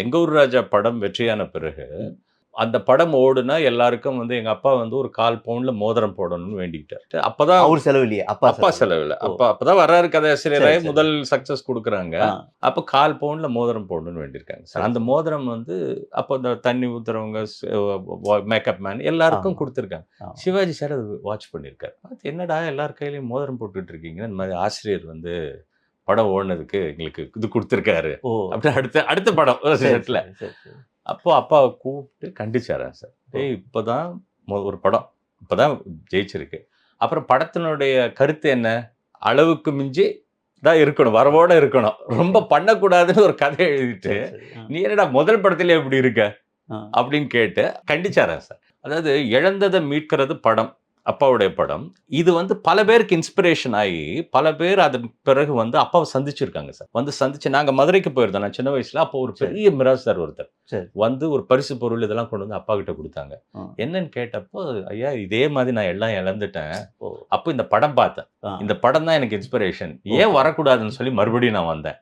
எங்க ஊர் ராஜா படம் வெற்றியான பிறகு, அந்த படம் ஓடுனா எல்லாருக்கும் வந்து எங்க அப்பா வந்து ஒரு 1/4 பவுன்ல மோதிரம் போடணும்னு வேண்டிக்கிட்டாரு. அப்பதான் அவர் செலவுலயே, அப்பா அப்பா செலவுல. ஓ! அப்பதான் வர்றாரு கதையாசிரியராயி சரி. முதல் சக்சஸ் குடுக்குறாங்க. ஆ. அப்ப 1/4 பவுன்ல மோதிரம் போடணும்னு வேண்டியிருக்காங்க சார். சரி, அந்த சரி. மோதிரம் வந்து அப்போ இந்த தண்ணி ஊத்துறவங்க, மேக்கப் மேன் எல்லாருக்கும் ஆமா. குடுத்துருக்காங்க. ஆமா. சிவாஜி சார் அத வாட்ச் பண்ணியிருக்காரு. பார்த்து என்னடா எல்லார் கையிலயும் மோதிரம் போட்டுட்டு இருக்கீங்க. இந்த மாரி ஆசிரியர் வந்து படம் ஓடுனதுக்கு எங்களுக்கு இது குடுத்துருக்காரு. ஓ! அப்படி அடுத்த அடுத்த படம் ஒரு சரி, செட்ல. சரி. அப்போ அப்பாவ கூப்பிட்டு கண்டிச்சாராம் சார். ஓ! "டேய் இப்பதான் ஒரு படம். இப்பதான் ஜெயிச்சிருக்கு. அப்புறம் படத்தினுடைய கருத்து என்ன? அளவுக்கு மிஞ்சி தான் இருக்கணும். வரவோட இருக்கணும். ரொம்ப பண்ணக்கூடாதுன்னு ஒரு கதை எழுதிட்டு, சரி. நீ என்னடா முதல் படத்திலேயே இப்படி இருக்க?" ஆ. அப்படின்னு கேட்டு கண்டிச்சாராம் சார். அதாவது இழந்தத மீட்கிறது படம். அப்பாவுடைய படம். இது வந்து பல பேருக்கு இன்ஸ்பிரேஷன் ஆயி, பல பேர் அதன் பிறகு வந்து அப்பாவ சந்திச்சிருக்காங்க சார். வந்து சந்திச்சு நாங்க மதுரைக்கு போயிருந்தோம். நான் சின்ன வயசுல. அப்போ ஒரு சரி. பெரிய மிராஸ்தார் ஒருத்தர். சரி. வந்து ஒரு பரிசு பொருள் இதெல்லாம் கொண்டு வந்து அப்பா கிட்ட குடுத்தாங்க. ஆ. என்னன்னு கேட்டப்போ, "ஐயா இதே மாதிரி நான் எல்லாம் இழந்துட்டேன். ஓ! அப்போ இந்த படம் பார்த்தேன். ஆ. இந்த படம் தான் எனக்கு இன்ஸ்பிரேஷன். ஏன் ஓகே. வரக்கூடாதுன்னு சொல்லி மறுபடியும் நான் வந்தேன்."